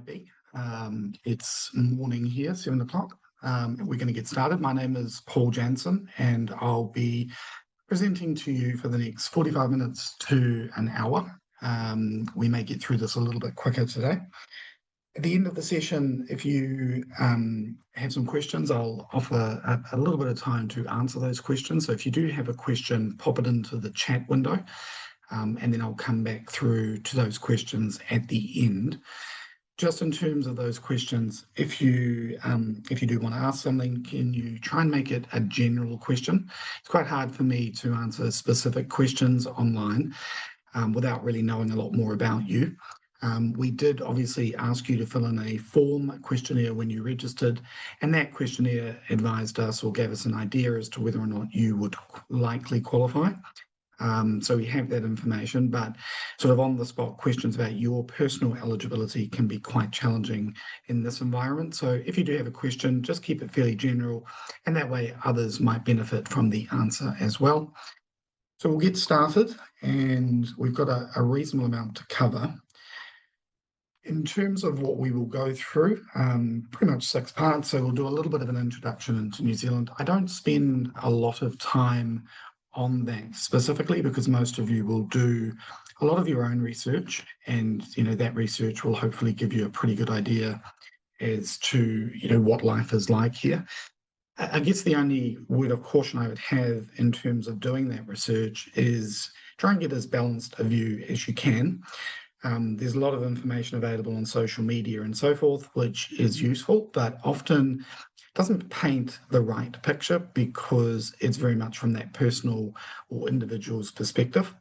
might be. It's morning here, 7 o'clock. We're going to get started. My name is Paul Janssen, and I'll be presenting to you for the next 45 minutes to an hour. We may get through this a little bit quicker today. At the end of the session, if you have some questions, I'll offer a little bit of time to answer those questions. So if you do have a question, pop it into the chat window, and then I'll come back through to those questions at the end. Just in terms of those questions, if you do want to ask something, can you try and make it a general question? It's quite hard for me to answer specific questions online without really knowing a lot more about you. We did obviously ask you to fill in a form questionnaire when you registered, and that questionnaire advised us or gave us an idea as to whether or not you would likely qualify. So we have that information, but sort of on-the-spot questions about your personal eligibility can be quite challenging in this environment. So if you do have a question, just keep it fairly general, and that way others might benefit from the answer as well. So we'll get started, and we've got a reasonable amount to cover. In terms of what we will go through, pretty much 6 parts, so we'll do a little bit of an introduction into New Zealand. I don't spend a lot of time on that specifically because most of you will do a lot of your own research, and that research will hopefully give you a pretty good idea as to what life is like here. I guess the only word of caution I would have in terms of doing that research is try and get as balanced a view as you can. There's a lot of information available on social media and so forth, which is useful, but often doesn't paint the right picture because it's very much from that personal or individual's perspective.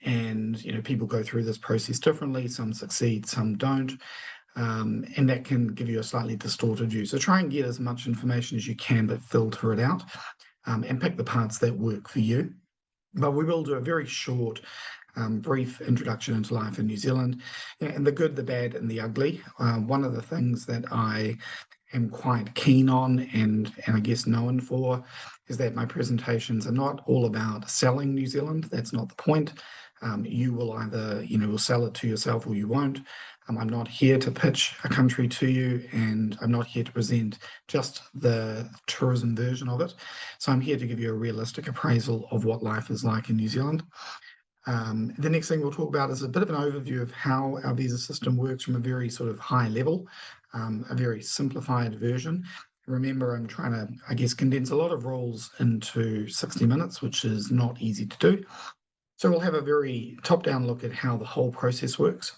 And, people go through this process differently. Some succeed, some don't. And that can give you a slightly distorted view. So try and get as much information as you can, but filter it out and pick the parts that work for you. But we will do a very short, brief introduction into life in New Zealand, and the good, the bad, and the ugly. One of the things that I am quite keen on and I guess known for is that my presentations are not all about selling New Zealand. That's not the point. You will either will sell it to yourself or you won't. I'm not here to pitch a country to you, and I'm not here to present just the tourism version of it. So I'm here to give you a realistic appraisal of what life is like in New Zealand. The next thing we'll talk about is a bit of an overview of how our visa system works from a very sort of high level, a very simplified version. Remember, I'm trying to, I guess, condense a lot of rules into 60 minutes, which is not easy to do. So we'll have a very top-down look at how the whole process works.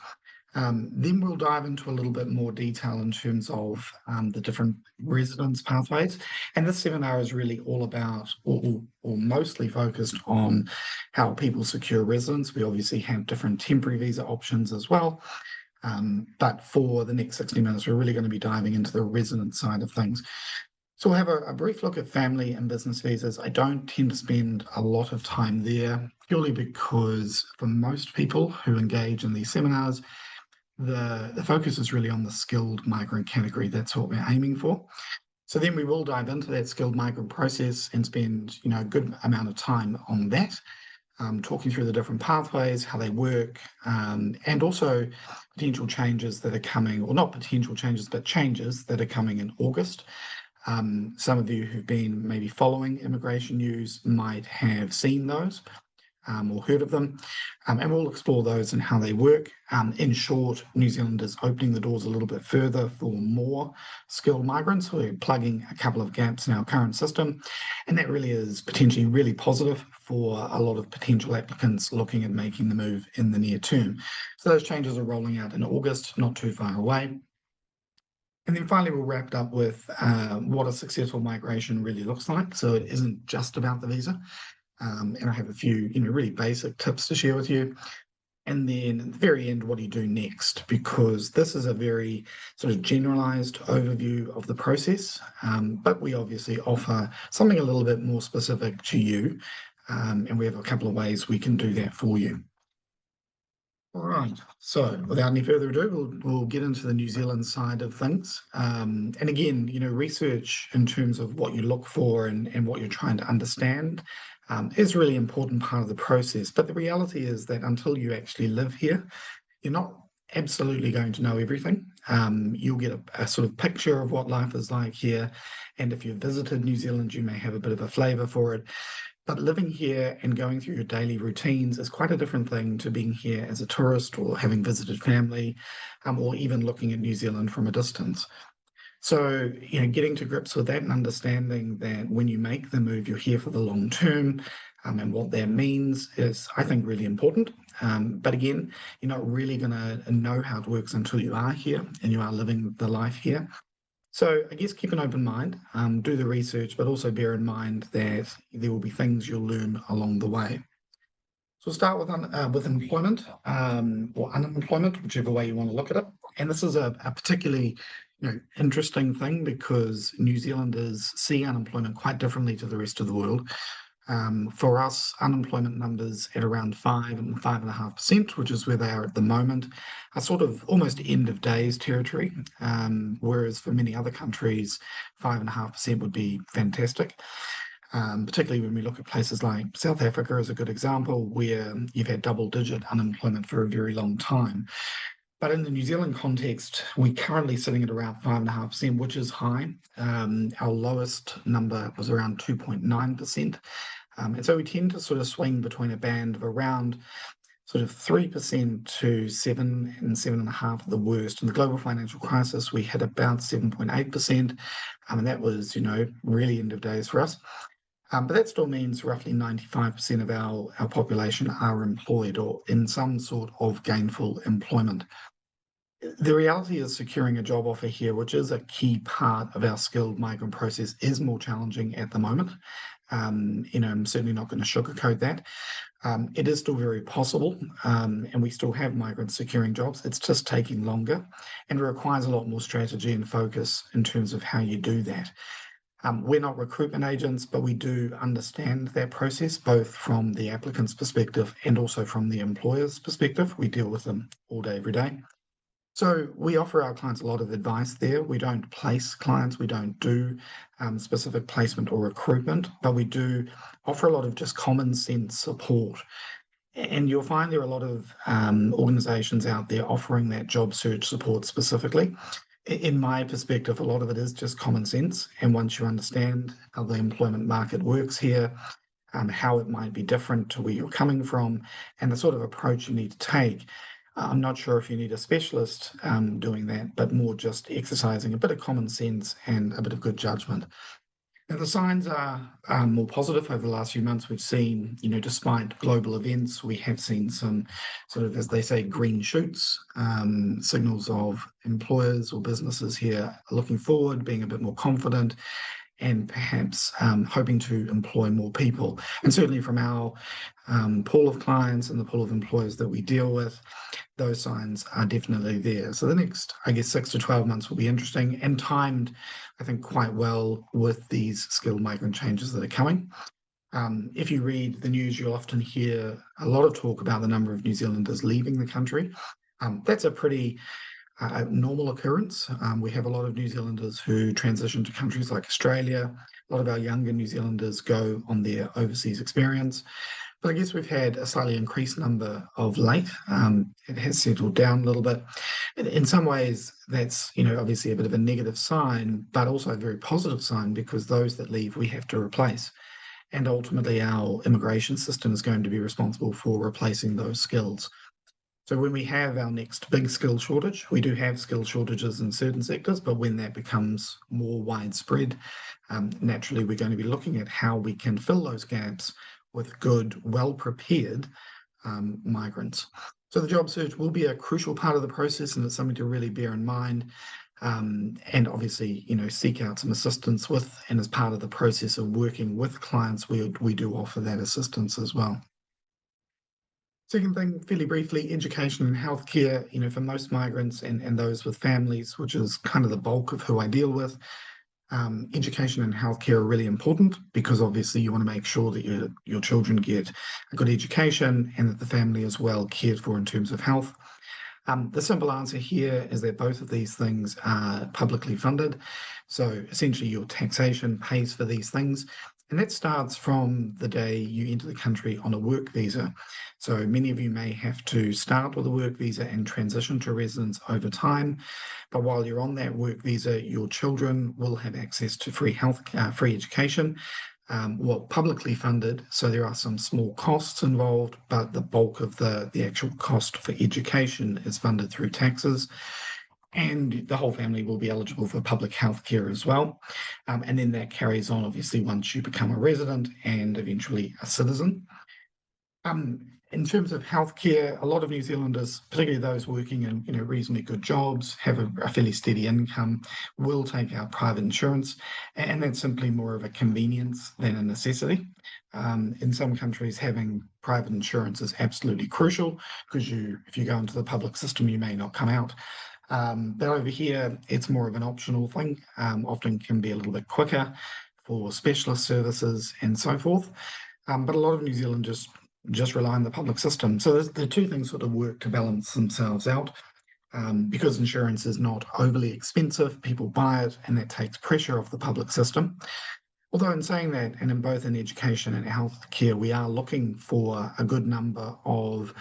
Then we'll dive into a little bit more detail in terms of the different residence pathways. And this seminar is really all about, or mostly focused on how people secure residence. We obviously have different temporary visa options as well. But for the next 60 minutes, we're really going to be diving into the residence side of things. So we'll have a brief look at family and business visas. I don't tend to spend a lot of time there purely because for most people who engage in these seminars, the focus is really on the skilled migrant category. That's what we're aiming for. So then we will dive into that skilled migrant process and spend a good amount of time on that, talking through the different pathways, how they work, and also potential changes that are coming, or not potential changes, but changes that are coming in August. Some of you who've been maybe following immigration news might have seen those or heard of them, and we'll explore those and how they work. In short, New Zealand is opening the doors a little bit further for more skilled migrants. We're plugging a couple of gaps in our current system, and that really is potentially really positive for a lot of potential applicants looking at making the move in the near term. So those changes are rolling out in August, not too far away. And then finally, we'll wrap it up with what a successful migration really looks like. So it isn't just about the visa. And I have a few, really basic tips to share with you. And then at the very end, what do you do next? Because this is a very sort of generalized overview of the process, but we obviously offer something a little bit more specific to you. And we have a couple of ways we can do that for you. All right, so without any further ado, we'll get into the New Zealand side of things. And again, research in terms of what you look for and what you're trying to understand is really important part of the process. But the reality is that until you actually live here, you're not absolutely going to know everything. You'll get a sort of picture of what life is like here. And if you've visited New Zealand, you may have a bit of a flavour for it. But living here and going through your daily routines is quite a different thing to being here as a tourist or having visited family, or even looking at New Zealand from a distance. So, getting to grips with that and understanding that when you make the move, you're here for the long term, and what that means is, I think, really important. But again, you're not really going to know how it works until you are here and you are living the life here. So I guess keep an open mind, do the research, but also bear in mind that there will be things you'll learn along the way. So we'll start with employment, or unemployment, whichever way you want to look at it. And this is a particularly interesting thing because New Zealanders see unemployment quite differently to the rest of the world. For us, unemployment numbers at around 5.5%, which is where they are at the moment, are sort of almost end of days territory. Whereas for many other countries, 5.5% would be fantastic. Particularly when we look at places like South Africa is a good example, where you've had double-digit unemployment for a very long time. But in the New Zealand context, we're currently sitting at around 5.5%, which is high. Our lowest number was around 2.9%. And so we tend to sort of swing between a band of around sort of 3% to 7 and 7.5% at the worst. In the global financial crisis, we hit about 7.8%. And that was, really end of days for us. But that still means roughly 95% of our population are employed or in some sort of gainful employment. The reality is securing a job offer here, which is a key part of our skilled migrant process, is more challenging at the moment. I'm certainly not going to sugarcoat that. It is still very possible, and we still have migrants securing jobs. It's just taking longer, and it requires a lot more strategy and focus in terms of how you do that. We're not recruitment agents, but we do understand that process, both from the applicant's perspective and also from the employer's perspective. We deal with them all day, every day. So we offer our clients a lot of advice there. We don't place clients, we don't do specific placement or recruitment, but we do offer a lot of just common sense support. And you'll find there are a lot of organizations out there offering that job search support specifically. In my perspective, a lot of it is just common sense. And once you understand how the employment market works here, how it might be different to where you're coming from, and the sort of approach you need to take, I'm not sure if you need a specialist doing that, but more just exercising a bit of common sense and a bit of good judgment. Now, the signs are more positive over the last few months. We've seen, despite global events, we have seen some sort of, as they say, green shoots, signals of employers or businesses here looking forward, being a bit more confident, and perhaps hoping to employ more people. And certainly from our pool of clients and the pool of employers that we deal with, those signs are definitely there. So the next, 6 to 12 months will be interesting and timed, I think, quite well with these skilled migrant changes that are coming. If you read the news, you'll often hear a lot of talk about the number of New Zealanders leaving the country. That's a pretty normal occurrence. We have a lot of New Zealanders who transition to countries like Australia. A lot of our younger New Zealanders go on their overseas experience. But I guess we've had a slightly increased number of late. It has settled down a little bit. In some ways, that's, obviously a bit of a negative sign, but also a very positive sign because those that leave, we have to replace. And ultimately, our immigration system is going to be responsible for replacing those skills. So when we have our next big skill shortage, we do have skill shortages in certain sectors, but when that becomes more widespread, naturally, we're going to be looking at how we can fill those gaps with good, well-prepared migrants. So the job search will be a crucial part of the process, and it's something to really bear in mind. And obviously, seek out some assistance with, and as part of the process of working with clients, we do offer that assistance as well. Second thing, fairly briefly, education and healthcare, for most migrants and those with families, which is kind of the bulk of who I deal with, education and healthcare are really important because obviously you want to make sure that your children get a good education and that the family is well cared for in terms of health. The simple answer here is that both of these things are publicly funded. So essentially your taxation pays for these things. And that starts from the day you enter the country on a work visa. So many of you may have to start with a work visa and transition to residence over time. But while you're on that work visa, your children will have access to free health, free education, publicly funded. So there are some small costs involved, but the bulk of the actual cost for education is funded through taxes. And the whole family will be eligible for public health care as well. And then that carries on, obviously, once you become a resident and eventually a citizen. In terms of healthcare, a lot of New Zealanders, particularly those working in reasonably good jobs, have a fairly steady income, will take out private insurance, and that's simply more of a convenience than a necessity. In some countries, having private insurance is absolutely crucial because if you go into the public system, you may not come out. But over here, it's more of an optional thing, often can be a little bit quicker for specialist services and so forth. But a lot of New Zealanders just rely on the public system. So the two things sort of work to balance themselves out. Because insurance is not overly expensive, people buy it, and that takes pressure off the public system. Although in saying that, and in both in education and healthcare, we are looking for a good number of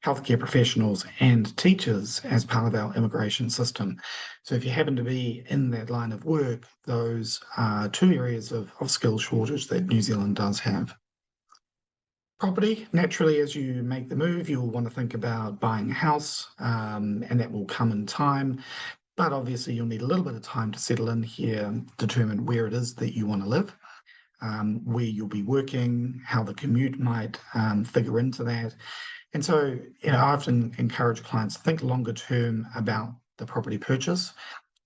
healthcare professionals and teachers as part of our immigration system. So if you happen to be in that line of work, those are two areas of skill shortage that New Zealand does have. Property, naturally, as you make the move, you'll want to think about buying a house, and that will come in time. But obviously, you'll need a little bit of time to settle in here, determine where it is that you want to live, where you'll be working, how the commute might figure into that. And so, I often encourage clients to think longer term about the property purchase.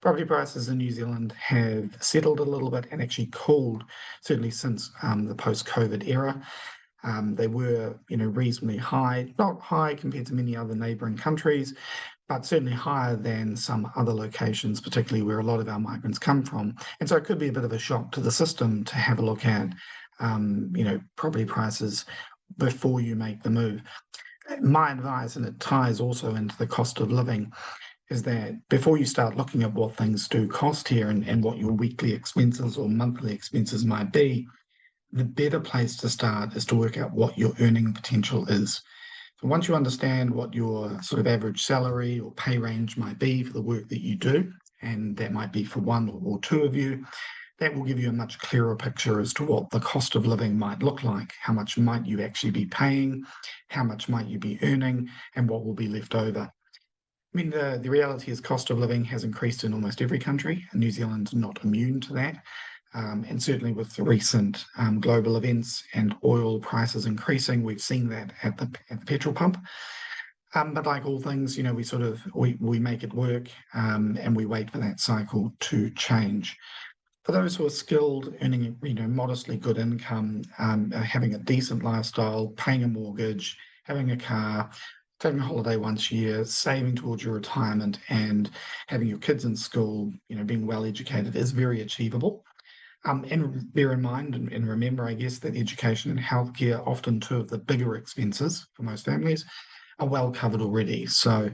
Property prices in New Zealand have settled a little bit and actually cooled, certainly since the post-COVID era. They were, reasonably high, not high compared to many other neighbouring countries, but certainly higher than some other locations, particularly where a lot of our migrants come from. And so it could be a bit of a shock to the system to have a look at, property prices before you make the move. My advice, and it ties also into the cost of living, is that before you start looking at what things do cost here and what your weekly expenses or monthly expenses might be, the better place to start is to work out what your earning potential is. So once you understand what your sort of average salary or pay range might be for the work that you do, and that might be for one or two of you, that will give you a much clearer picture as to what the cost of living might look like. How much might you actually be paying? How much might you be earning? And what will be left over? I mean, the reality is cost of living has increased in almost every country, and New Zealand's not immune to that. And certainly with the recent global events and oil prices increasing, we've seen that at the petrol pump. But like all things, we make it work, and we wait for that cycle to change. For those who are skilled, earning modestly good income, having a decent lifestyle, paying a mortgage, having a car, taking a holiday once a year, saving towards your retirement, and having your kids in school, being well educated is very achievable. And bear in mind and remember, I guess, that education and healthcare, often two of the bigger expenses for most families, are well covered already. So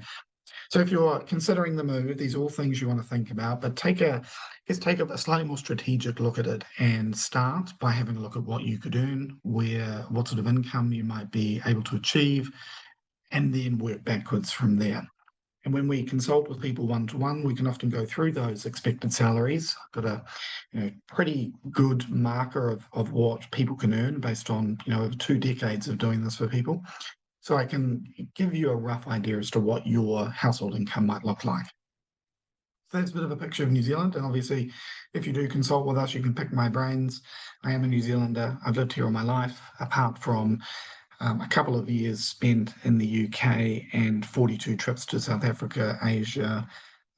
if you're considering the move, these are all things you want to think about, but take a slightly more strategic look at it and start by having a look at what you could earn, what sort of income you might be able to achieve, and then work backwards from there. And when we consult with people one-to-one, we can often go through those expected salaries. I've got a pretty good marker of what people can earn based on over 2 decades of doing this for people. So I can give you a rough idea as to what your household income might look like. So that's a bit of a picture of New Zealand. And obviously, if you do consult with us, you can pick my brains. I am a New Zealander. I've lived here all my life, apart from a couple of years spent in the UK and 42 trips to South Africa, Asia,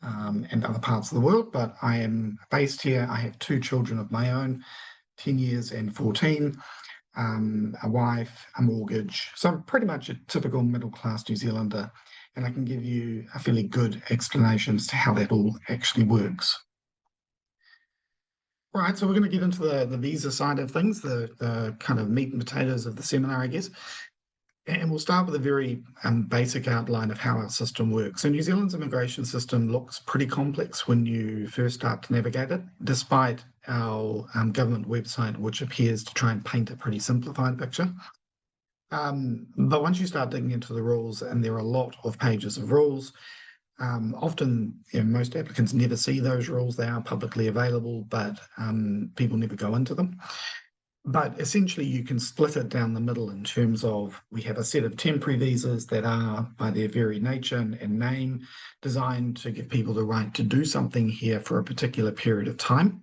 and other parts of the world. But I am based here. I have 2 children of my own, 10 years and 14, a wife, a mortgage. So I'm pretty much a typical middle-class New Zealander, and I can give you a fairly good explanation as to how that all actually works. Right, so we're going to get into the visa side of things, the kind of meat and potatoes of the seminar, I guess. And we'll start with a very basic outline of how our system works. So New Zealand's immigration system looks pretty complex when you first start to navigate it, despite our government website, which appears to try and paint a pretty simplified picture. But once you start digging into the rules, and there are a lot of pages of rules, often most applicants never see those rules. They are publicly available, but people never go into them. But essentially, you can split it down the middle in terms of we have a set of temporary visas that are, by their very nature and name, designed to give people the right to do something here for a particular period of time.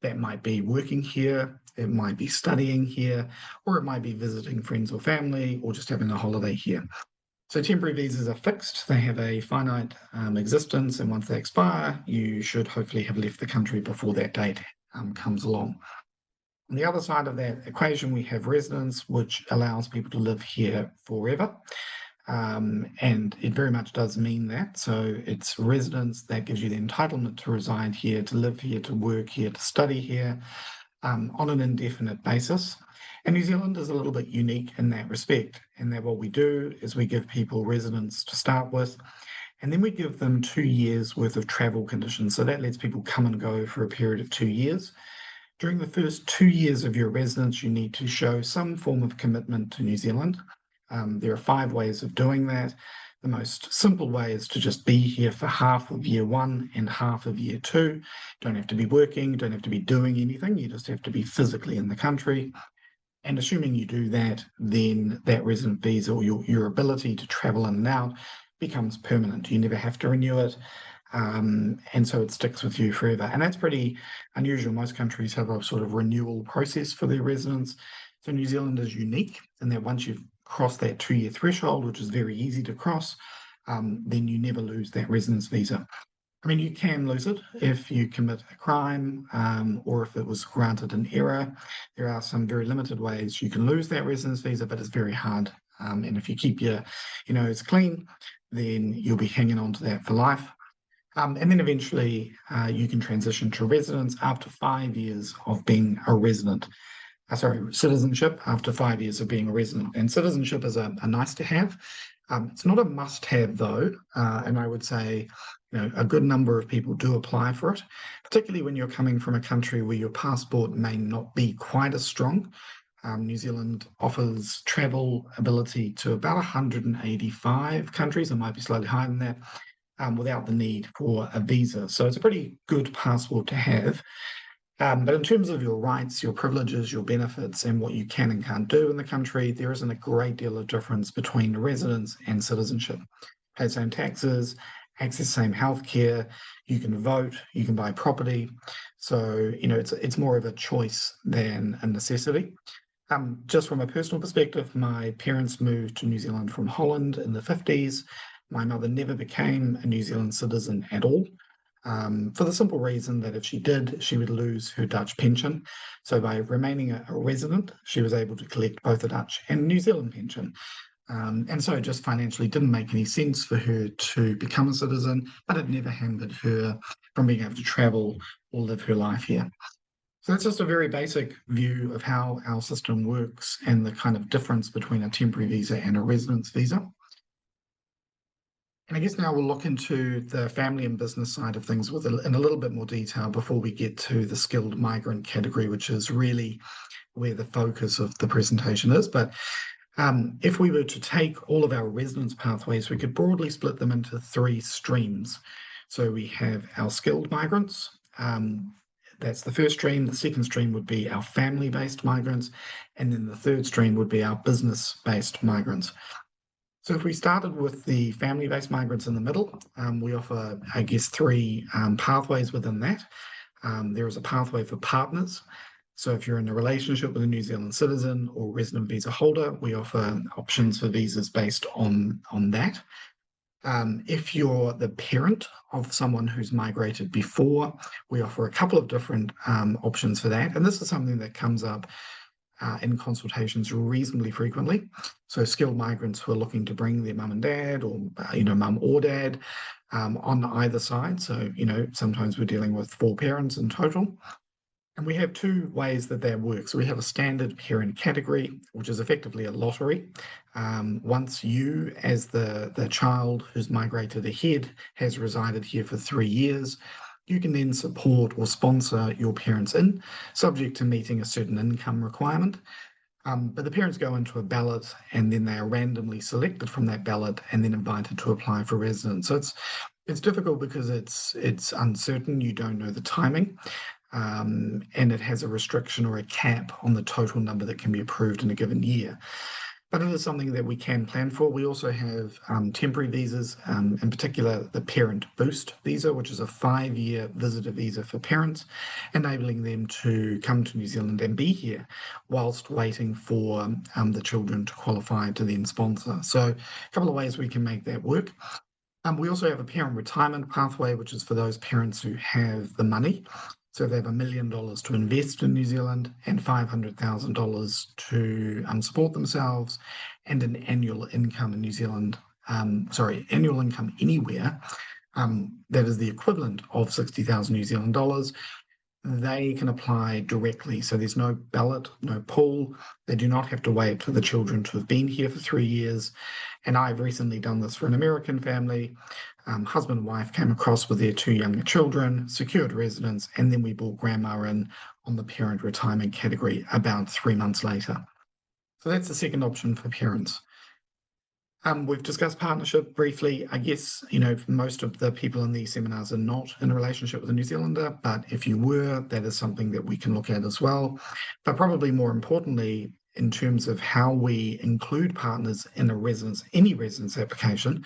That might be working here, it might be studying here, or it might be visiting friends or family, or just having a holiday here. So temporary visas are fixed. They have a finite existence, and once they expire, you should hopefully have left the country before that date comes along. On the other side of that equation, we have residence, which allows people to live here forever. And it very much does mean that. So it's residence that gives you the entitlement to reside here, to live here, to work here, to study here on an indefinite basis. And New Zealand is a little bit unique in that respect, in that what we do is we give people residence to start with, and then we give them 2 years worth of travel conditions. So that lets people come and go for a period of 2 years. During the first 2 years of your residence, you need to show some form of commitment to New Zealand. There are 5 ways of doing that. The most simple way is to just be here for half of year 1 and half of year 2. You don't have to be working, don't have to be doing anything. You just have to be physically in the country. And assuming you do that, then that resident visa or your ability to travel in and out becomes permanent. You never have to renew it. And so it sticks with you forever. And that's pretty unusual. Most countries have a sort of renewal process for their residents. So New Zealand is unique in that once you've crossed that 2-year threshold, which is very easy to cross, then you never lose that residence visa. I mean, you can lose it if you commit a crime or if it was granted in error. There are some very limited ways you can lose that residence visa, but it's very hard. And if you keep your nose clean, then you'll be hanging on to that for life. And then eventually you can transition to residence after 5 years of being a resident. Citizenship after 5 years of being a resident. And citizenship is a nice to have. It's not a must have though. And I would say, a good number of people do apply for it, particularly when you're coming from a country where your passport may not be quite as strong. New Zealand offers travel ability to about 185 countries. It might be slightly higher than that. Without the need for a visa. So it's a pretty good passport to have. But in terms of your rights, your privileges, your benefits, and what you can and can't do in the country, there isn't a great deal of difference between residence and citizenship. Pay the same taxes, access the same healthcare, you can vote, you can buy property. So, it's more of a choice than a necessity. Just from a personal perspective, my parents moved to New Zealand from Holland in the 50s. My mother never became a New Zealand citizen at all, for the simple reason that if she did, she would lose her Dutch pension. So by remaining a resident, she was able to collect both a Dutch and New Zealand pension. And so it just financially didn't make any sense for her to become a citizen, but it never hindered her from being able to travel or live her life here. So that's just a very basic view of how our system works and the kind of difference between a temporary visa and a residence visa. And I guess now we'll look into the family and business side of things in a little bit more detail before we get to the skilled migrant category, which is really where the focus of the presentation is. But if we were to take all of our residence pathways, we could broadly split them into 3 streams. So we have our skilled migrants. That's the first stream. The second stream would be our family-based migrants. And then the third stream would be our business-based migrants. So if we started with the family-based migrants in the middle, we offer, 3 pathways within that. There is a pathway for partners. So if you're in a relationship with a New Zealand citizen or resident visa holder, we offer options for visas based on that. If you're the parent of someone who's migrated before, we offer a couple of different options for that. And this is something that comes up in consultations reasonably frequently. So skilled migrants who are looking to bring their mum and dad or, mum or dad on either side. So, sometimes we're dealing with 4 parents in total. And we have 2 ways that works. We have a standard parent category, which is effectively a lottery. Once you, as the child who's migrated ahead, has resided here for 3 years, you can then support or sponsor your parents in, subject to meeting a certain income requirement. But the parents go into a ballot and then they are randomly selected from that ballot and then invited to apply for residence. So it's difficult because it's uncertain. You don't know the timing. And it has a restriction or a cap on the total number that can be approved in a given year. But it is something that we can plan for. We also have temporary visas, in particular the Parent Boost visa, which is a 5-year visitor visa for parents, enabling them to come to New Zealand and be here whilst waiting for the children to qualify to then sponsor. So a couple of ways we can make that work. We also have a parent retirement pathway, which is for those parents who have the money. So they have $1 million to invest in New Zealand and $500,000 to support themselves, and an annual income in New Zealand, annual income anywhere, that is the equivalent of 60,000 New Zealand dollars. They can apply directly. So there's no ballot, no pool. They do not have to wait for the children to have been here for 3 years. And I've recently done this for an American family. Husband and wife came across with their 2 younger children, secured residence, and then we brought grandma in on the parent retirement category about 3 months later. So that's the second option for parents. We've discussed partnership briefly. I guess, most of the people in these seminars are not in a relationship with a New Zealander, but if you were, that is something that we can look at as well. But probably more importantly, in terms of how we include partners in any residence application,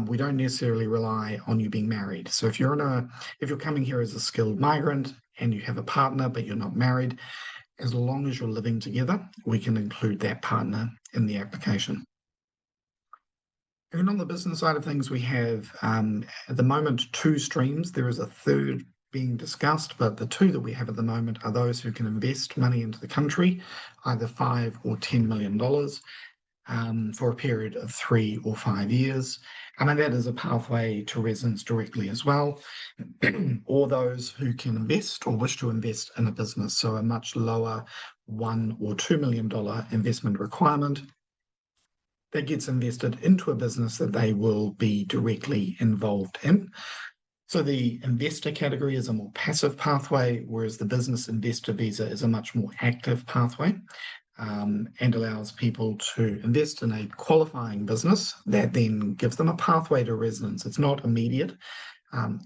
we don't necessarily rely on you being married. So if you're coming here as a skilled migrant and you have a partner, but you're not married, as long as you're living together, we can include that partner in the application. And on the business side of things, we have, at the moment, 2 streams. There is a third being discussed, but the 2 that we have at the moment are those who can invest money into the country, either $5 or $10 million, for a period of 3 or 5 years. And that is a pathway to residence directly as well, or those who can invest or wish to invest in a business. So a much lower $1 or $2 million investment requirement that gets invested into a business that they will be directly involved in. So the investor category is a more passive pathway, whereas the business investor visa is a much more active pathway, and allows people to invest in a qualifying business that then gives them a pathway to residence. It's not immediate.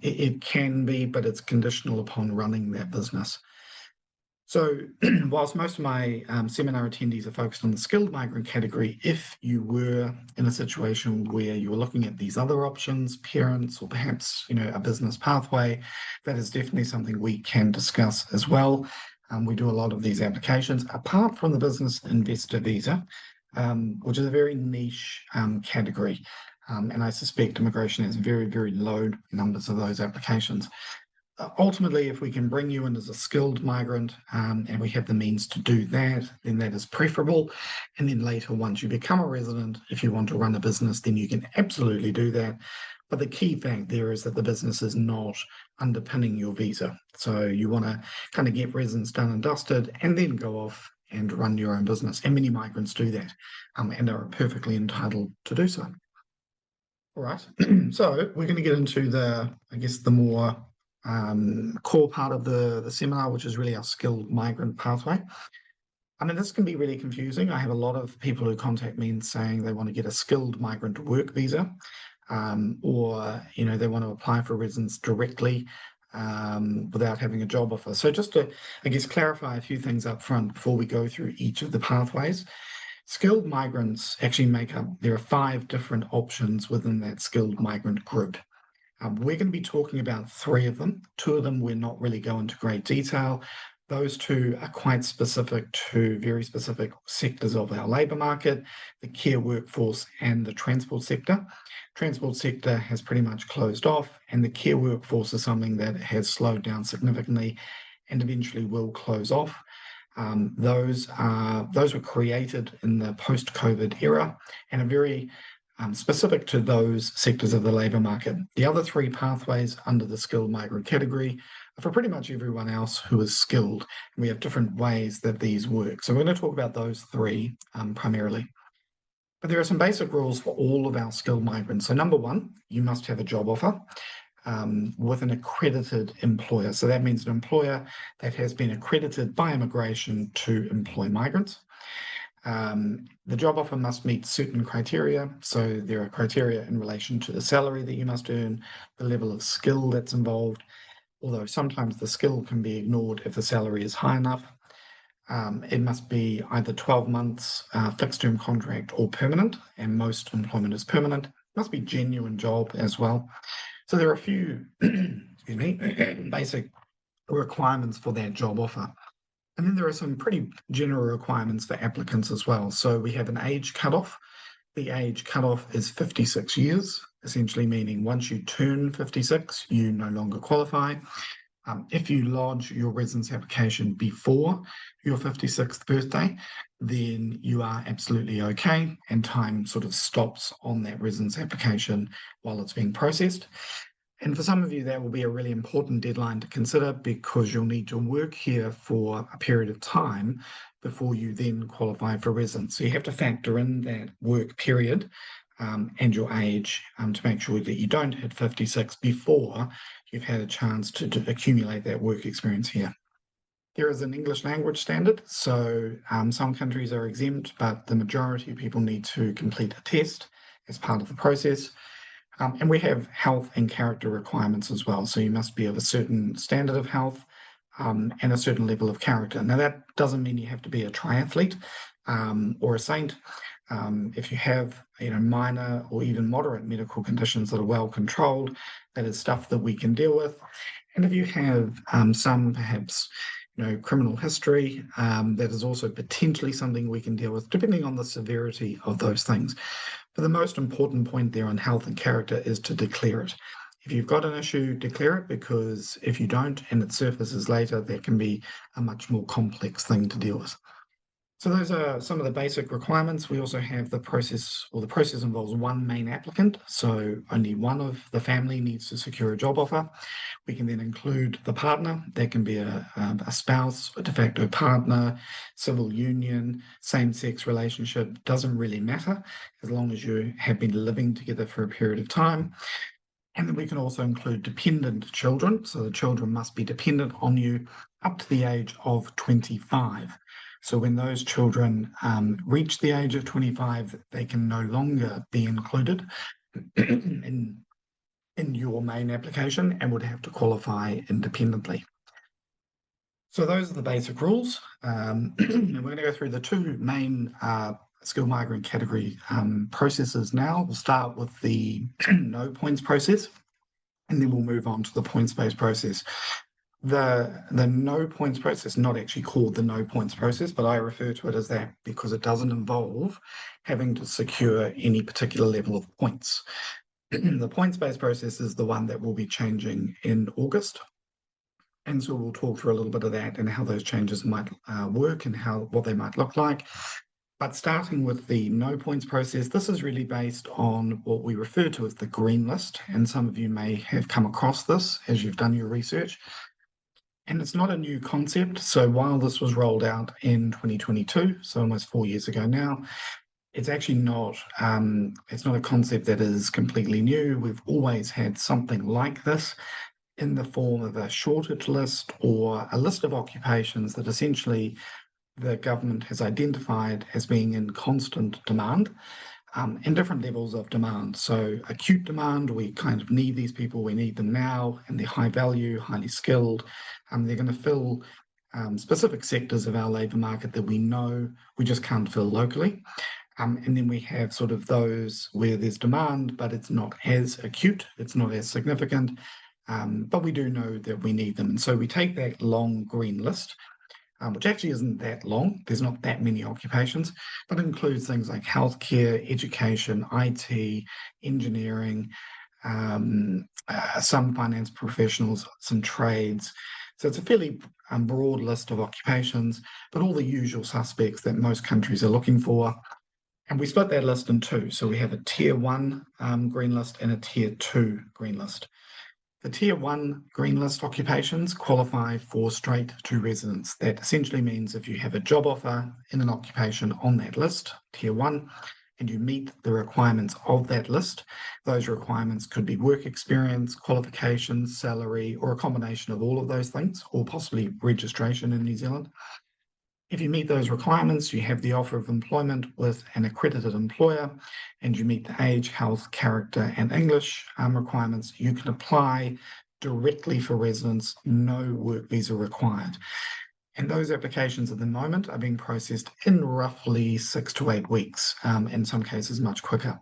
It can be, but it's conditional upon running that business. So whilst most of my seminar attendees are focused on the skilled migrant category, if you were in a situation where you were looking at these other options, parents, or perhaps a business pathway, that is definitely something we can discuss as well. We do a lot of these applications, apart from the business investor visa, which is a very niche category. And I suspect immigration has very, very low numbers of those applications. Ultimately, if we can bring you in as a skilled migrant, and we have the means to do that, then that is preferable. And then later, once you become a resident, if you want to run a business, then you can absolutely do that. But the key fact there is that the business is not underpinning your visa. So you want to kind of get residence done and dusted and then go off and run your own business. And many migrants do that, and are perfectly entitled to do so. All right. So we're going to get into the more core part of the seminar, which is really our skilled migrant pathway. This can be really confusing. I have a lot of people who contact me and saying they want to get a skilled migrant work visa, or they want to apply for residence directly without having a job offer. So just to, clarify a few things up front before we go through each of the pathways. Skilled migrants actually there are 5 different options within that skilled migrant group. We're going to be talking about 3 of them. 2 of them we're not really going into great detail. Those 2 are quite specific to very specific sectors of our labour market, the care workforce and the transport sector. Transport sector has pretty much closed off, and the care workforce is something that has slowed down significantly and eventually will close off. Those were created in the post-COVID era and are very specific to those sectors of the labour market. The other 3 pathways under the skilled migrant category are for pretty much everyone else who is skilled. We have different ways that these work. So we're going to talk about those 3 primarily. But there are some basic rules for all of our skilled migrants. So number 1, you must have a job offer. with an accredited employer. So that means an employer that has been accredited by immigration to employ migrants. The job offer must meet certain criteria. So there are criteria in relation to the salary that you must earn, the level of skill that's involved, although sometimes the skill can be ignored if the salary is high enough. It must be either 12 months, fixed-term contract, or permanent, and most employment is permanent. It must be genuine job as well. So there are a few excuse me, basic requirements for that job offer. And then there are some pretty general requirements for applicants as well. So we have an age cutoff. The age cutoff is 56 years, essentially meaning once you turn 56, you no longer qualify. If you lodge your residence application before your 56th birthday, then you are absolutely okay, and time sort of stops on that residence application while it's being processed. And for some of you, that will be a really important deadline to consider because you'll need to work here for a period of time before you then qualify for residence. So you have to factor in that work period and your age to make sure that you don't hit 56 before you've had a chance to accumulate that work experience here. There is an English language standard, so some countries are exempt, but the majority of people need to complete a test as part of the process. And we have health and character requirements as well. So you must be of a certain standard of health and a certain level of character. Now, that doesn't mean you have to be a triathlete or a saint. If you have minor or even moderate medical conditions that are well controlled, that is stuff that we can deal with. And if you have some perhaps criminal history, that is also potentially something we can deal with, depending on the severity of those things. But the most important point there on health and character is to declare it. If you've got an issue, declare it, because if you don't and it surfaces later, that can be a much more complex thing to deal with. So those are some of the basic requirements. We also have the process, or the process involves one main applicant, so only one of the family needs to secure a job offer. We can then include the partner. That can be a spouse, a de facto partner, civil union, same-sex relationship, doesn't really matter as long as you have been living together for a period of time. And then we can also include dependent children. So the children must be dependent on you up to the age of 25. So when those children reach the age of 25, they can no longer be included in your main application and would have to qualify independently. So those are the basic rules. And we're going to go through the two main skilled migrant category processes now. We'll start with the no points process, and then we'll move on to the points-based process. The no points process, not actually called the no points process, but I refer to it as that because it doesn't involve having to secure any particular level of points. The points-based process is the one that will be changing in August. And so we'll talk through a little bit of that and how those changes might work and what they might look like. But starting with the no points process, this is really based on what we refer to as the green list. And some of you may have come across this as you've done your research. And it's not a new concept. So while this was rolled out in 2022, so almost 4 years ago now, it's actually not, it's not a concept that is completely new. We've always had something like this in the form of a shortage list or a list of occupations that essentially the government has identified as being in constant demand. And different levels of demand. So acute demand, we kind of need these people, we need them now, and they're high value, highly skilled. They're going to fill specific sectors of our labour market that we know we just can't fill locally. And then we have sort of those where there's demand, but it's not as acute, it's not as significant, but we do know that we need them. And so we take that long green list, which actually isn't that long. There's not that many occupations, but it includes things like healthcare, education, IT, engineering, some finance professionals, some trades. So it's a fairly broad list of occupations, but all the usual suspects that most countries are looking for. And we split that list in two. So we have a tier 1 green list and a tier 2 green list. The tier 1 green list occupations qualify for straight to residence. That essentially means if you have a job offer in an occupation on that list, tier 1, and you meet the requirements of that list. Those requirements could be work experience, qualifications, salary, or a combination of all of those things, or possibly registration in New Zealand. If you meet those requirements, you have the offer of employment with an accredited employer, and you meet the age, health, character, and English requirements, you can apply directly for residence, no work visa required. And those applications at the moment are being processed in roughly 6 to 8 weeks, in some cases much quicker.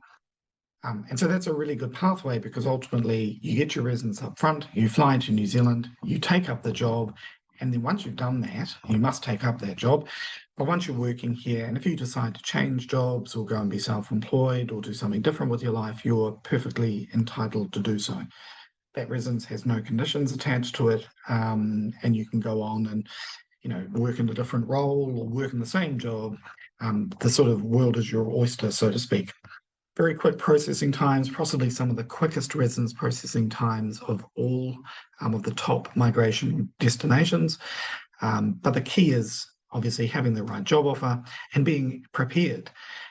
And so that's a really good pathway because ultimately you get your residence up front, you fly to New Zealand, you take up the job, and then once you've done that, you must take up that job. But once you're working here, and if you decide to change jobs or go and be self-employed or do something different with your life, you're perfectly entitled to do so. That residence has no conditions attached to it, and you can go on and work in a different role or work in the same job. The sort of world is your oyster, so to speak. Very quick processing times, possibly some of the quickest residence processing times of all of the top migration destinations. But the key is obviously having the right job offer and being prepared.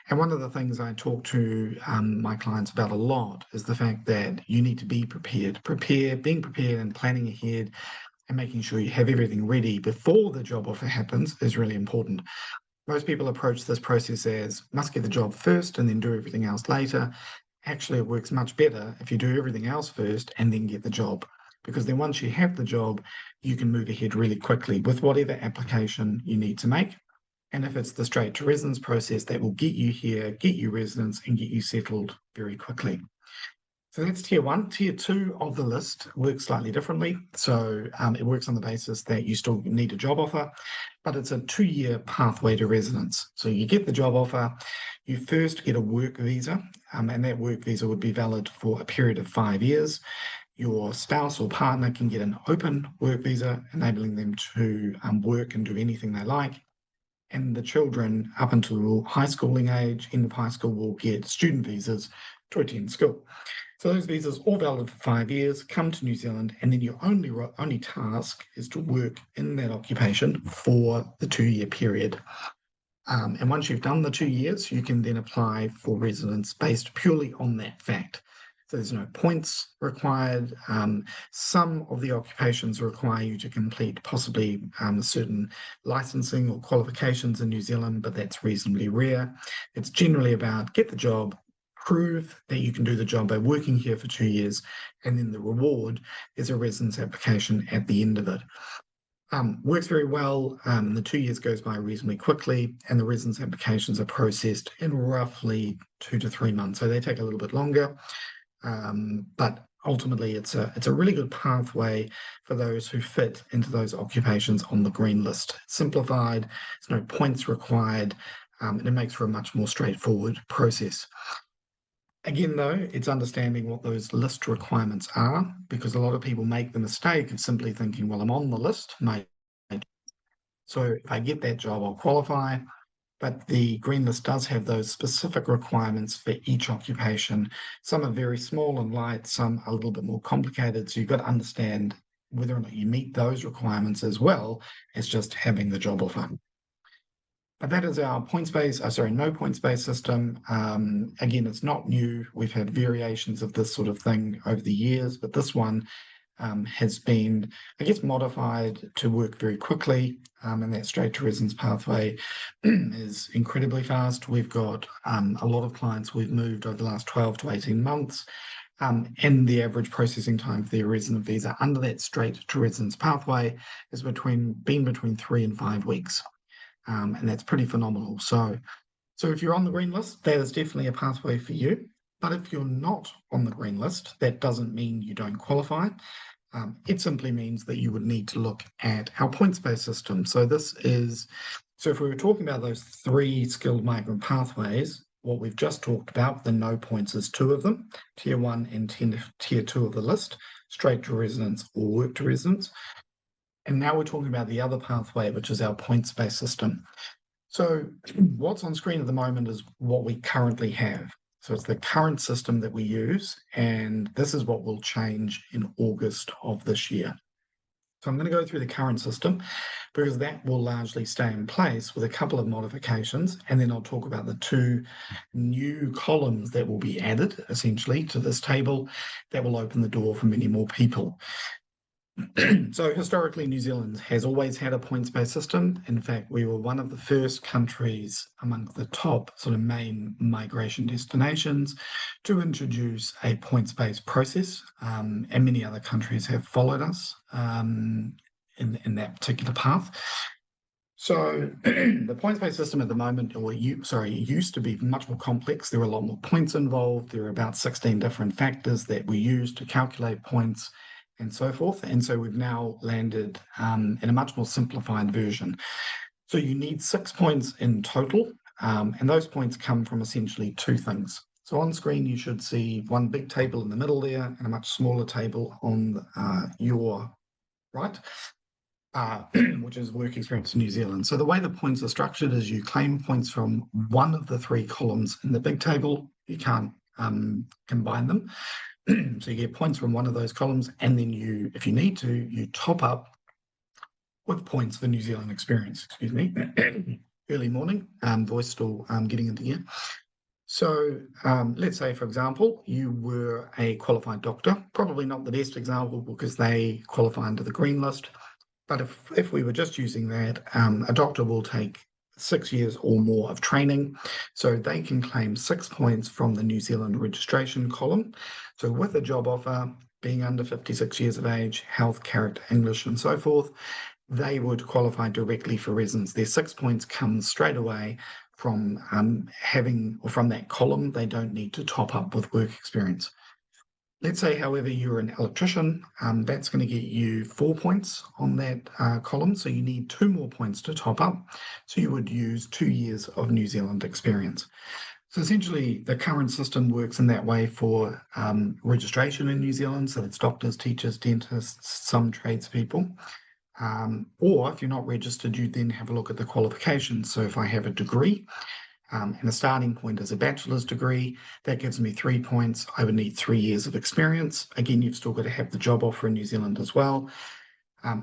And one of the things I talk to my clients about a lot is the fact that you need to be prepared. Being prepared and planning ahead and making sure you have everything ready before the job offer happens is really important. Most people approach this process as must get the job first and then do everything else later. Actually, it works much better if you do everything else first and then get the job, because then once you have the job, you can move ahead really quickly with whatever application you need to make. And if it's the straight to residence process, that will get you here, get you residence, and get you settled very quickly. So that's tier one. Tier two of the list works slightly differently. So it works on the basis that you still need a job offer, but it's a 2-year pathway to residence. So you get the job offer, you first get a work visa, and that work visa would be valid for a period of 5 years. Your spouse or partner can get an open work visa, enabling them to work and do anything they like. And the children up until high schooling age, end of high school, will get student visas to attend school. So those visas, all valid for 5 years, come to New Zealand, and then your only task is to work in that occupation for the 2-year period. And once you've done the 2 years, you can then apply for residence based purely on that fact. So there's no points required. Some of the occupations require you to complete possibly certain licensing or qualifications in New Zealand, but that's reasonably rare. It's generally about get the job, prove that you can do the job by working here for 2 years, and then the reward is a residence application at the end of it. Works very well. The 2 years goes by reasonably quickly, and the residence applications are processed in roughly 2 to 3 months. So they take a little bit longer, but ultimately it's a really good pathway for those who fit into those occupations on the green list. Simplified, there's no points required, and it makes for a much more straightforward process. Again, though, it's understanding what those list requirements are, because a lot of people make the mistake of simply thinking, well, I'm on the list, mate. So if I get that job, I'll qualify. But the green list does have those specific requirements for each occupation. Some are very small and light, some are a little bit more complicated. So you've got to understand whether or not you meet those requirements as well as just having the job offer. But that is our no points-based system. Again, it's not new. We've had variations of this sort of thing over the years, but this one has been, I guess, modified to work very quickly. And that straight to residence pathway is incredibly fast. We've got a lot of clients we've moved over the last 12 to 18 months. And the average processing time for their resident visa under that straight to residence pathway is between 3 and 5 weeks. And that's pretty phenomenal. So if you're on the green list, that is definitely a pathway for you. But if you're not on the green list, that doesn't mean you don't qualify. It simply means that you would need to look at our points-based system. So if we were talking about those 3 skilled migrant pathways, what we've just talked about, the no points is 2 of them, tier 1 and tier 2 of the list, straight to residence or work to residence. And now we're talking about the other pathway, which is our points-based system. So what's on screen at the moment is what we currently have. So it's the current system that we use, and this is what will change in August of this year. So I'm going to go through the current system because that will largely stay in place with a couple of modifications, and then I'll talk about the two new columns that will be added essentially to this table that will open the door for many more people. So historically, New Zealand has always had a points-based system. In fact, we were one of the first countries among the top sort of main migration destinations to introduce a points-based process, and many other countries have followed us in that particular path. So the points-based system at the moment, it used to be much more complex. There were a lot more points involved. There were about 16 different factors that we use to calculate points and so forth. And so we've now landed in a much more simplified version. So you need 6 points in total, and those points come from essentially two things. So on screen, you should see one big table in the middle there and a much smaller table on your right. Which is work experience in New Zealand. So the way the points are structured is you claim points from one of the three columns in the big table. You can't combine them. So you get points from one of those columns, and then you, if you need to, you top up with points for New Zealand experience. Excuse me. Early morning, voice still getting into gear. So let's say, for example, you were a qualified doctor, probably not the best example because they qualify under the green list. But if we were just using that, a doctor will take 6 years or more of training. So they can claim 6 points from the New Zealand registration column. So with a job offer, being under 56 years of age, health, character, English, and so forth, they would qualify directly for residence. Their 6 points come straight away from from that column. They don't need to top up with work experience. Let's say, however, you're an electrician, that's going to get you 4 points on that column. So you need 2 more points to top up. So you would use 2 years of New Zealand experience. So essentially, the current system works in that way for registration in New Zealand. So it's doctors, teachers, dentists, some tradespeople. Or if you're not registered, you then have a look at the qualifications. So if I have a degree, and the starting point is a bachelor's degree. That gives me 3 points. I would need 3 years of experience. Again, you've still got to have the job offer in New Zealand as well.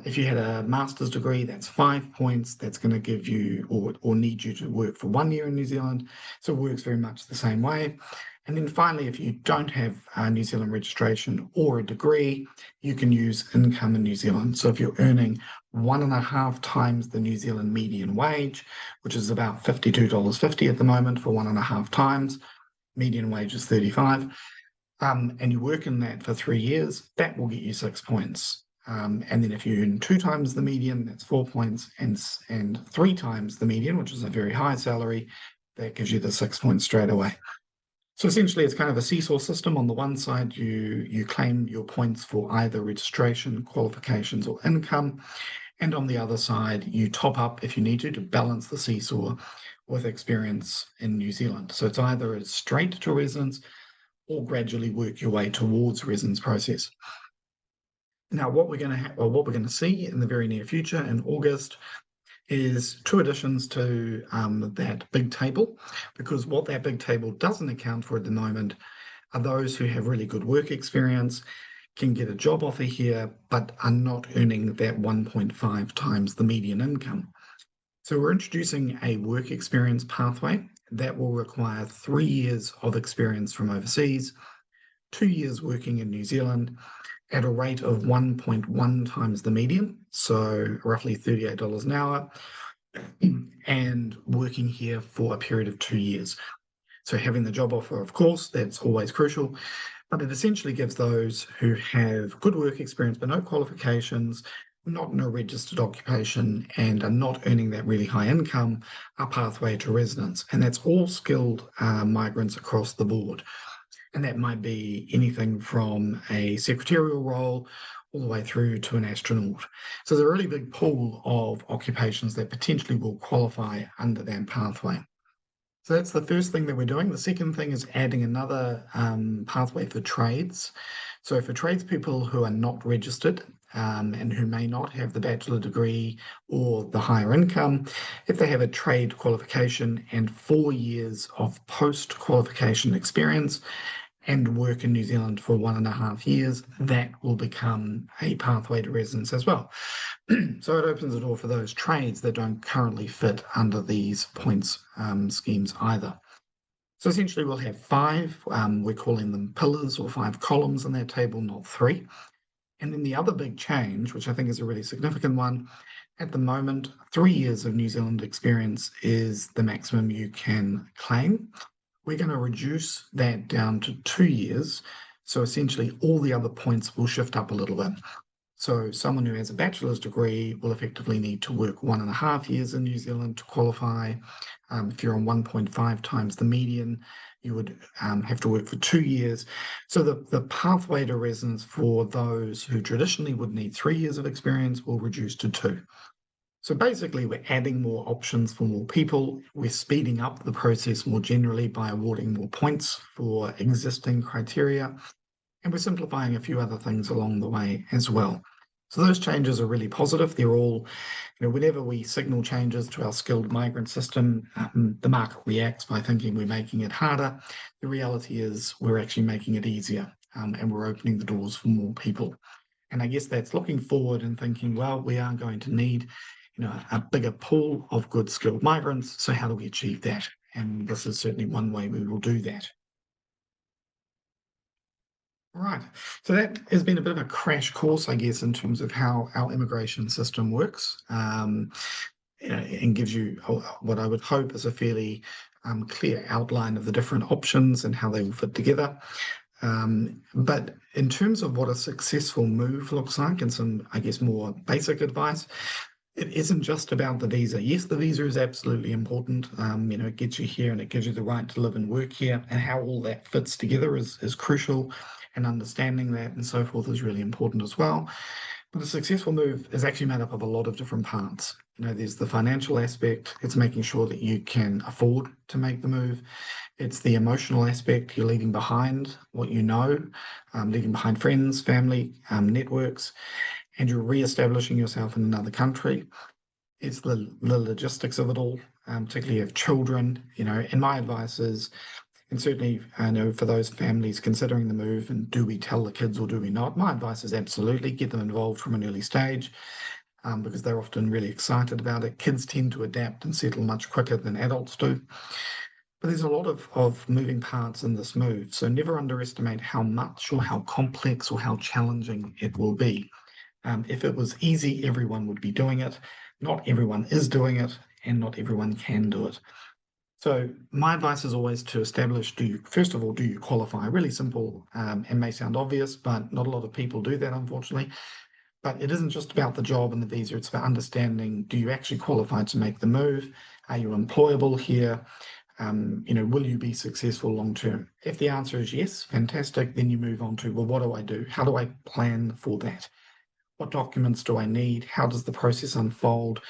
If you had a master's degree, that's 5 points. That's going to give you or need you to work for 1 year in New Zealand. So it works very much the same way. And then finally, if you don't have a New Zealand registration or a degree, you can use income in New Zealand. So if you're earning 1.5 times the New Zealand median wage, which is about $52.50 at the moment for 1.5 times, median wage is 35, and you work in that for 3 years, that will get you 6 points. And then if you earn 2 times the median, that's 4 points, and 3 times the median, which is a very high salary, that gives you the 6 points straight away. So essentially, it's kind of a seesaw system. On the one side, you claim your points for either registration, qualifications, or income. And on the other side, you top up if you need to balance the seesaw with experience in New Zealand. So it's either straight to residence or gradually work your way towards residence process. Now, what we're going to see in the very near future in August is 2 additions to that big table, because what that big table doesn't account for at the moment are those who have really good work experience, can get a job offer here, but are not earning that 1.5 times the median income. So we're introducing a work experience pathway that will require 3 years of experience from overseas, 2 years working in New Zealand, at a rate of 1.1 times the median, so roughly $38 an hour, and working here for a period of 2 years. So having the job offer, of course, that's always crucial, but it essentially gives those who have good work experience but no qualifications, not in a registered occupation, and are not earning that really high income, a pathway to residence. And that's all skilled migrants across the board. And that might be anything from a secretarial role all the way through to an astronaut. So there's a really big pool of occupations that potentially will qualify under that pathway. So that's the first thing that we're doing. The second thing is adding another pathway for trades. So for tradespeople who are not registered and who may not have the bachelor degree or the higher income, if they have a trade qualification and 4 years of post-qualification experience, and work in New Zealand for 1.5 years, that will become a pathway to residence as well. So it opens the door for those trades that don't currently fit under these points schemes either. So essentially we'll have five, we're calling them pillars or five columns in that table, not three. And then the other big change, which I think is a really significant one, at the moment, 3 years of New Zealand experience is the maximum you can claim. We're going to reduce that down to 2 years. So essentially all the other points will shift up a little bit. So someone who has a bachelor's degree will effectively need to work 1.5 years in New Zealand to qualify. If you're on 1.5 times the median, you would have to work for 2 years. So the pathway to residence for those who traditionally would need 3 years of experience will reduce to 2. So basically, we're adding more options for more people. We're speeding up the process more generally by awarding more points for existing criteria. And we're simplifying a few other things along the way as well. So those changes are really positive. They're all, whenever we signal changes to our skilled migrant system, the market reacts by thinking we're making it harder. The reality is we're actually making it easier, and we're opening the doors for more people. And I guess that's looking forward and thinking, well, we are going to need, a bigger pool of good skilled migrants. So how do we achieve that? And this is certainly one way we will do that. Right. So that has been a bit of a crash course, I guess, in terms of how our immigration system works, and gives you what I would hope is a fairly clear outline of the different options and how they will fit together. But in terms of what a successful move looks like and some, I guess, more basic advice, it isn't just about the visa. Yes, the visa is absolutely important. It gets you here and it gives you the right to live and work here, and how all that fits together is crucial, and understanding that and so forth is really important as well. But a successful move is actually made up of a lot of different parts. There's the financial aspect. It's making sure that you can afford to make the move. It's the emotional aspect. You're leaving behind what you know, leaving behind friends, family, networks, and you're re-establishing yourself in another country. It's the logistics of it all, particularly if children, and my advice is, and certainly I know for those families considering the move and do we tell the kids or do we not, my advice is absolutely get them involved from an early stage, because they're often really excited about it. Kids tend to adapt and settle much quicker than adults do. But there's a lot of moving parts in this move, so never underestimate how much or how complex or how challenging it will be. If it was easy, everyone would be doing it. Not everyone is doing it, and not everyone can do it. So my advice is always to establish, first of all, do you qualify? Really simple, and may sound obvious, but not a lot of people do that, unfortunately. But it isn't just about the job and the visa, it's about understanding, do you actually qualify to make the move? Are you employable here? Will you be successful long term? If the answer is yes, fantastic, then you move on to, well, what do I do? How do I plan for that? What documents do I need? How does the process unfold?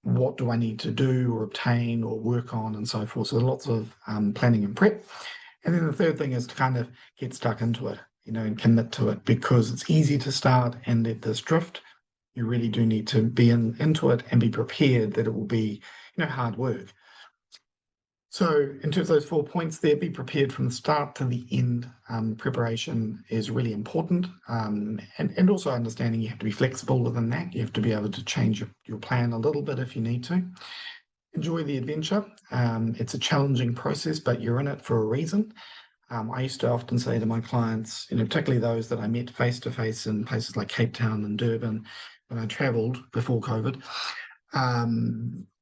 What do I need to do or obtain or work on and so forth? So lots of planning and prep. And then the third thing is to kind of get stuck into it, and commit to it, because it's easy to start and let this drift. You really do need to be into it and be prepared that it will be, hard work. So in terms of those 4 points there, be prepared from the start to the end. Preparation is really important. And also understanding you have to be flexible within that. You have to be able to change your plan a little bit if you need to. Enjoy the adventure. It's a challenging process, but you're in it for a reason. I used to often say to my clients, particularly those that I met face to face in places like Cape Town and Durban when I traveled before COVID,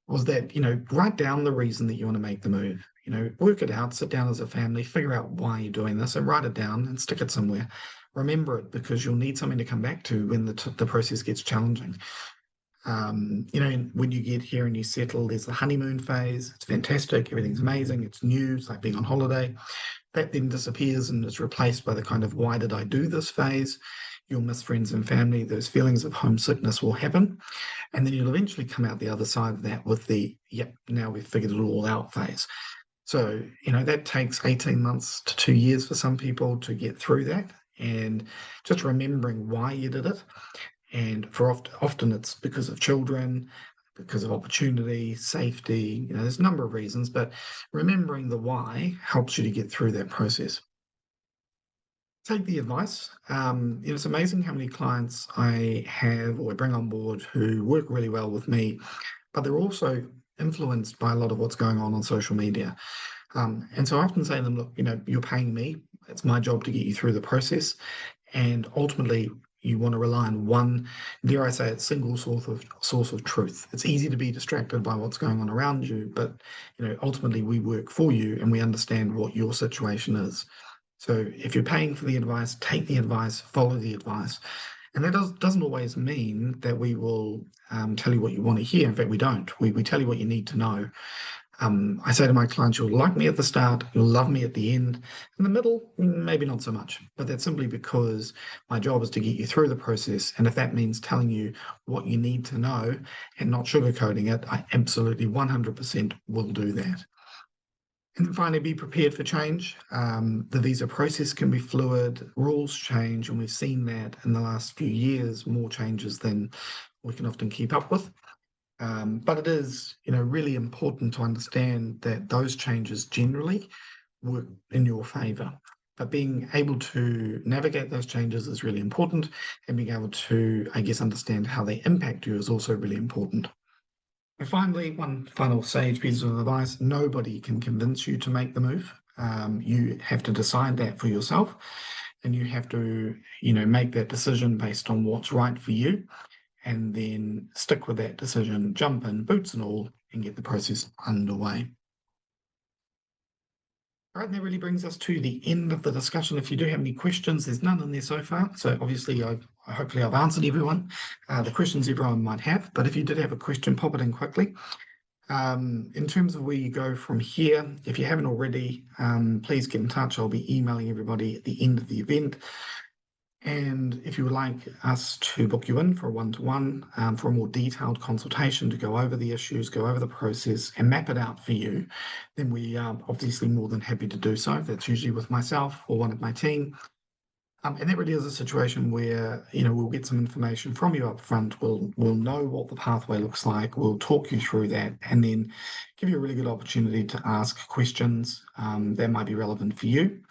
was that, write down the reason that you want to make the move. Work it out, sit down as a family, figure out why you're doing this and write it down and stick it somewhere. Remember it, because you'll need something to come back to when the process gets challenging. When you get here and you settle, there's the honeymoon phase. It's fantastic. Everything's amazing. It's new. It's like being on holiday. That then disappears and is replaced by the kind of why did I do this phase. You'll miss friends and family. Those feelings of homesickness will happen. And then you'll eventually come out the other side of that with the, yep, now we've figured it all out phase. So, that takes 18 months to 2 years for some people to get through that. And just remembering why you did it. And for often it's because of children, because of opportunity, safety, there's a number of reasons, but remembering the why helps you to get through that process. take the advice. It's amazing how many clients I have or I bring on board who work really well with me, but they're also influenced by a lot of what's going on social media. And so I often say to them, look, you're paying me. It's my job to get you through the process. And ultimately, you want to rely on one, dare I say it, single source of truth. It's easy to be distracted by what's going on around you, but ultimately we work for you and we understand what your situation is. So if you're paying for the advice, take the advice, follow the advice. And that doesn't always mean that we will tell you what you want to hear. In fact, we don't. We tell you what you need to know. I say to my clients, you'll like me at the start, you'll love me at the end. In the middle, maybe not so much. But that's simply because my job is to get you through the process. And if that means telling you what you need to know and not sugarcoating it, I absolutely 100% will do that. And then finally, be prepared for change. The visa process can be fluid, rules change, and we've seen that in the last few years, more changes than we can often keep up with. But it is, really important to understand that those changes generally work in your favor. But being able to navigate those changes is really important, and being able to, I guess, understand how they impact you is also really important. And finally, one final sage piece of advice: nobody can convince you to make the move. You have to decide that for yourself, and you have to, make that decision based on what's right for you, and then stick with that decision, jump in, boots and all, and get the process underway. All right, and that really brings us to the end of the discussion. If you do have any questions, there's none in there so far. So obviously, hopefully I've answered everyone, the questions everyone might have. But if you did have a question, pop it in quickly. In terms of where you go from here, if you haven't already, please get in touch. I'll be emailing everybody at the end of the event. And if you would like us to book you in for a one-to-one, for a more detailed consultation to go over the issues, go over the process and map it out for you, then we are obviously more than happy to do so. That's usually with myself or one of my team. And that really is a situation where, we'll get some information from you up front. We'll know what the pathway looks like. We'll talk you through that and then give you a really good opportunity to ask questions that might be relevant for you.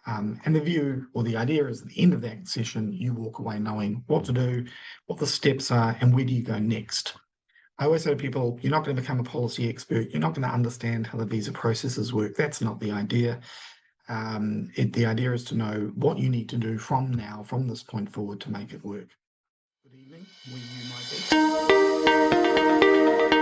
And the view or the idea is at the end of that session, you walk away knowing what to do, what the steps are, and where do you go next. I always say to people, you're not going to become a policy expert. You're not going to understand how the visa processes work. That's not the idea. The idea is to know what you need to do from now, from this point forward, to make it work. Good evening, where you might be.